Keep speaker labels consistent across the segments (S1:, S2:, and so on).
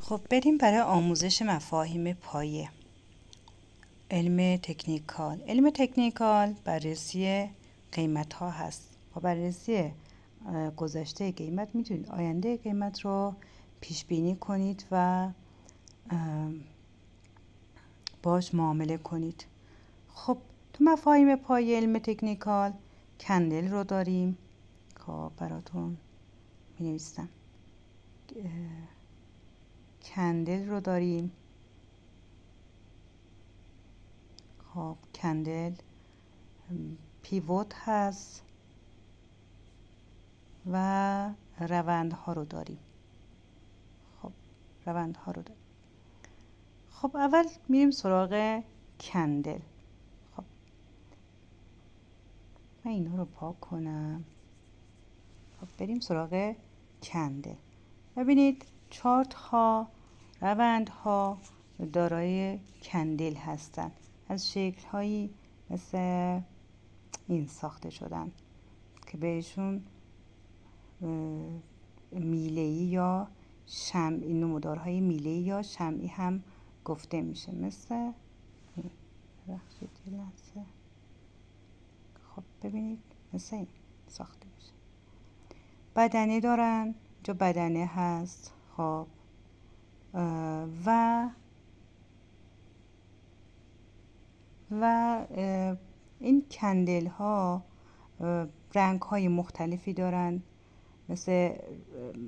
S1: خب بریم برای آموزش مفاهیم پایه. علم تکنیکال بررسی قیمت ها هست. با بررسی گذشته قیمت میتونید آینده قیمت رو پیش بینی کنید و باش معامله کنید. خب تو مفاهیم پایه علم تکنیکال کندل رو داریم. خب براتون می نویسم. کندل رو داریم. خب کندل پیوت هست و روندها رو داریم. خب اول میریم سراغ کندل. خب من اینا رو پاک کنم. خب بریم سراغ کندل. ببینید چارت ها، روند ها دارای کندل هستند. از شکل هایی مثل این ساخته شدن که بهشون میله‌ای یا شمعی، نمودارهای میله‌ای یا شمعی هم گفته میشه. مثل خب ببینید مثل این ساخته میشه. بدنه دارن، جو بدنه هست. خب و این کندل ها رنگ های مختلفی دارن. مثل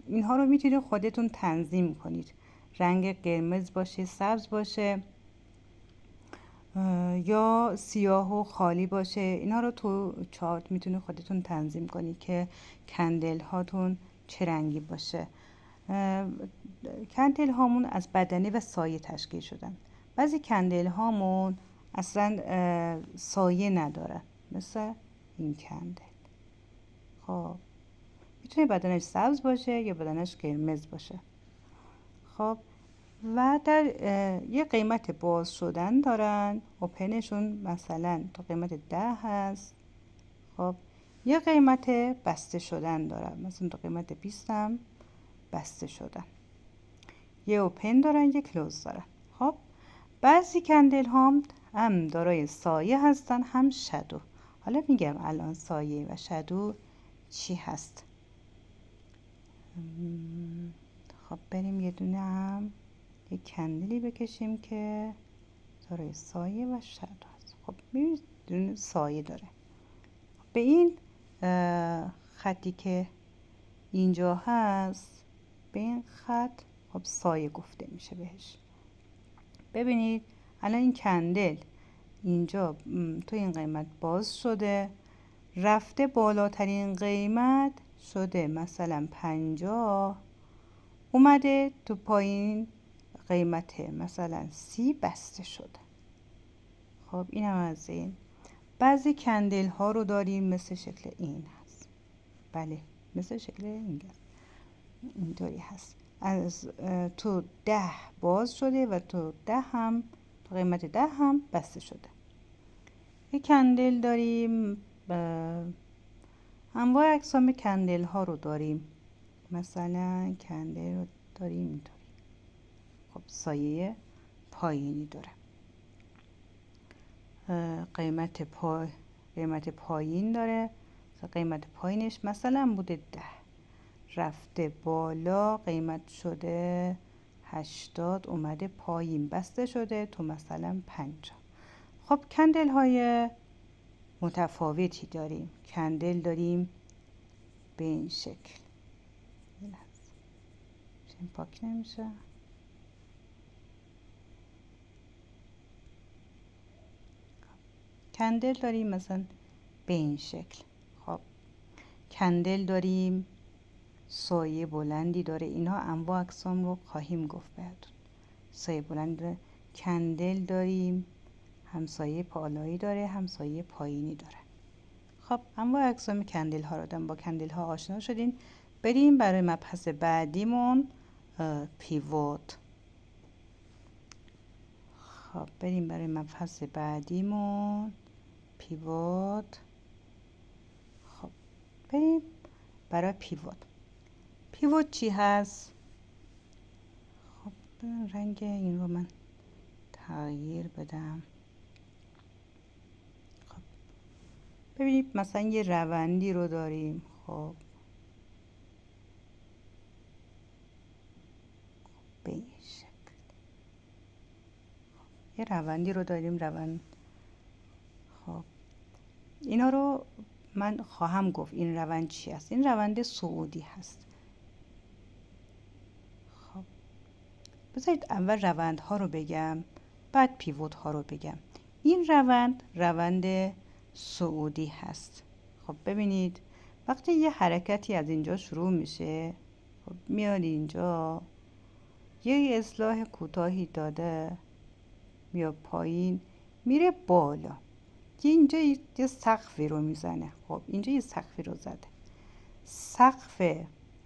S1: اینها رو میتونید خودتون تنظیم کنید. رنگ قرمز باشه، سبز باشه یا سیاه و خالی باشه. اینا رو تو چارت میتونید خودتون تنظیم کنید که کندل هاتون چه رنگی باشه. کندل هامون از بدنه و سایه تشکیل شدن. بعضی کندل هامون اصلا سایه نداره، مثل این کندل. خب میتونه بدنش سبز باشه یا بدنش قرمز باشه. خب و در یه قیمت باز شدن دارن. اوپنشون مثلا تا قیمت 10 هست. خب یه قیمت بسته شدن دارن، مثلا تا قیمت 20 هم بسته شدن. یه اوپن دارن، یه کلوز دارن. خب بعضی کندل هم دارای سایه هستن، هم شادو. حالا میگم الان سایه و شادو چی هست. خب بریم یه دونه هم یک کندلی بکشیم که دارای سایه و شادو هست. خب ببینید دونه سایه داره. به این خطی که اینجا هست، به این خط خب سایه گفته میشه بهش. ببینید الان این کندل اینجا تو این قیمت باز شده، رفته بالاترین قیمت شده مثلا 50، اومده تو پایین قیمت مثلا 30 بسته شده. خب این هم از این. بعضی کندل ها رو داریم مثل شکل این هست. بله مثل شکل اینطوری هست. از تو 10 باز شده و تو 10 هم تو قیمت 10 هم بسته شده. یک کندل داریم. انواع اقسام کندل ها رو داریم. مثلا کندل رو داریم اینطوری. خب سایه پایینی داره. قیمت پایین داره. قیمت پایینش مثلا بوده 10، رفته بالا قیمت شده 80، اومده پایین بسته شده تو مثلا 50. خب کندل های متفاوتی داریم. کندل داریم به این شکل. این پاک نمیشه. کندل داریم مثلا به این شکل. خب کندل داریم سایه بلندی داره. اینها انواع اقسام رو خواهیم گفت بهتون. سایه بلندی داره. کندل داریم هم سایه بالایی داره هم سایه پایینی داره. خب انواع اقسام کندل ها رو داریم. با کندل ها آشنا شدین. بریم برای مبحث بعدیمون پیوت. خب بریم برای مبحث بعدیمون پیوت. خب بریم برای پیوت. پیوت چی هست؟ خب رنگ این رو من تغییر بدم. خب ببینید مثلا یه روندی رو داریم. خب به این شکل یه روندی رو داریم. خب اینا رو من خواهم گفت این روند چی است. این روند صعودی هست. خب بذارید اول روندها رو بگم، بعد پیوت ها رو بگم. این روند صعودی هست. خب ببینید وقتی یه حرکتی از اینجا شروع میشه، خب میاد اینجا یه اصلاح کوتاهی داده، میاد پایین میره بالا، اینجا یه سقفی رو میزنه. خب اینجا یه سقفی رو زده. سقف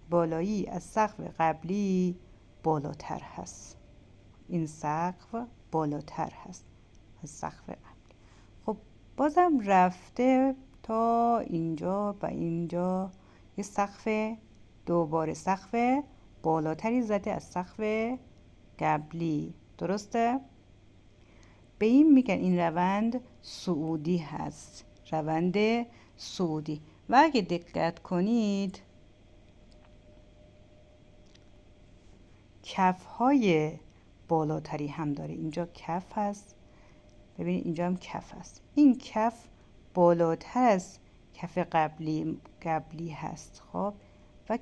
S1: بالایی از سقف قبلی بالاتر هست. این سقف بالاتر هست از سقف قبلی. خب بازم رفته تا اینجا و اینجا یه سقف، دوباره سقف بالاتری زده از سقف قبلی. درسته؟ به این میگن این روند صعودی هست. روند صعودی. و اگه دقت کنید کف های بالاتری هم داره. اینجا کف هست، ببینید اینجا هم کف هست. این کف بالاتر از کف قبلی هست. خب و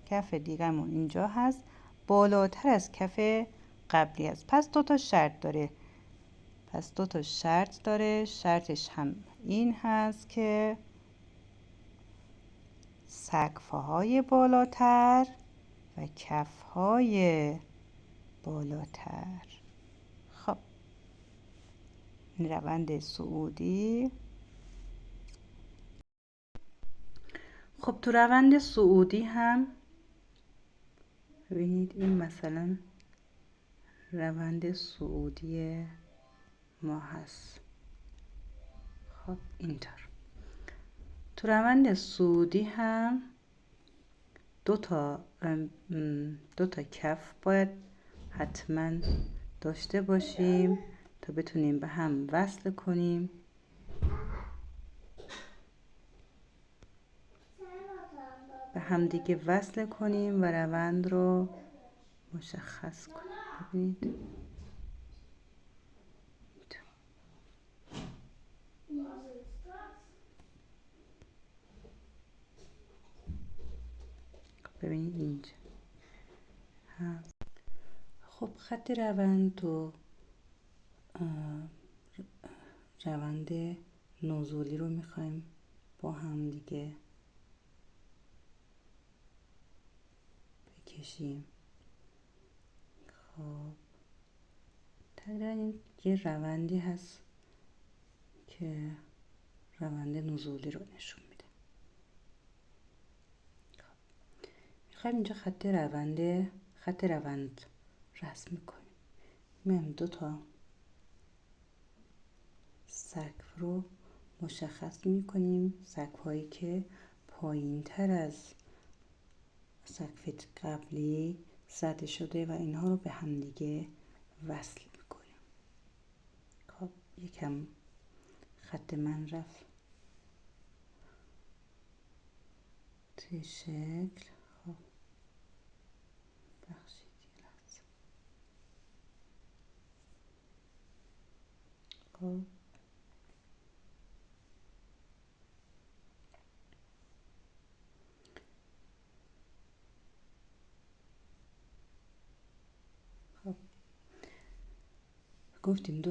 S1: کف دیگرمون اینجا هست، بالاتر از کف قبلی هست. پس دو تا شرط داره. شرطش هم این هست که سقف‌های بالاتر و کف‌های بالاتر. خب این روند صعودی. خب تو روند صعودی هم ببینید این مثلا روند صعودی ما هست. خب اینطور تو روند صعودی هم دو تا کف باید حتما داشته باشیم تا بتونیم به هم وصل کنیم. به هم دیگه وصل کنیم و روند رو مشخص کنیم. ببینید اینجا هست. خب خط روند و روند نزولی رو میخوایم با هم دیگه بکشیم. خب تقریبا این یه روندی هست که روند نزولی رو نشون میده. میخوایم اینجا خط روند رسم میکنیم. میایم دو تا سقف رو مشخص میکنیم، سقف هایی که پایین تر از سقف قبلی زده شده و اینها رو به هم دیگه وصل میکنیم. خب یکم خط من رفت توی شکل. خب بخشید یه لحظه. خب گفتیم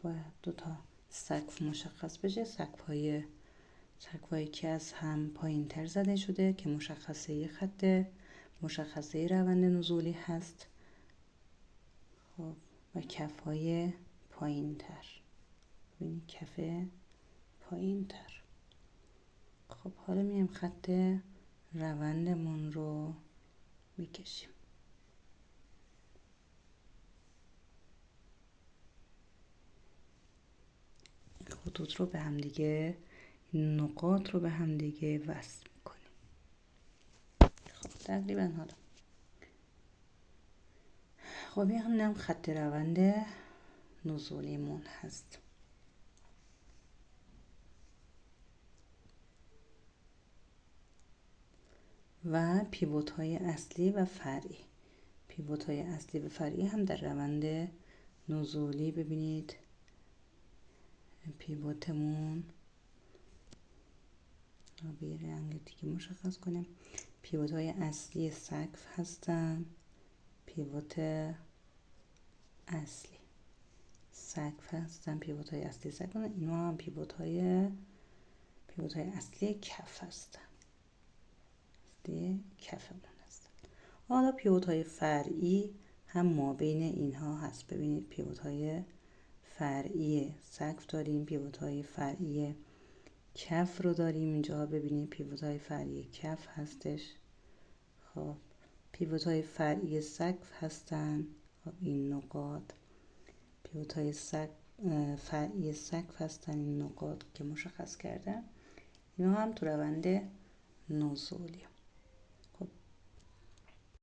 S1: باید دو تا سقف مشخص بشه. سقف‌هایی که از هم پایین تر زده شده که مشخصه یه خط مشخصه روند نزولی هست. خب و کف‌های پایین تر. ببینید کف پایین تر. خب حالا میایم خط روندمون رو میکشیم. خطوط رو به هم دیگه، نقاط رو به هم دیگه وصل میکنیم. خب تقریبا حالا خب این هم خط روند نزولیمون هست. و پیوت های اصلی و فرعی. پیوت های اصلی و فرعی هم در روند نزولی ببینید پیوتمون به یه رنگ دیگه مشخص کنیم. پیوت های اصلی سقف هستن. پیوت اصلی سقف هستن. پیوت های اصلی سقف هستن. اینا هم پیوت های اصلی کف هستن. اصلی کفمون هستن. حالا پیوت های فرعی هم ما بین اینها هست. ببینید پیوت های فرعی سقف داریم، پیوت های فرعی کف رو داریم اینجا. ببینید پیوت های فرعی کف هستش. خب پیوت های فرعی سقف هستن. خب این نقاط پیوت های فرعی سقف هستن. این نقاط که مشخص کردم اینا هم تو روند نزولی.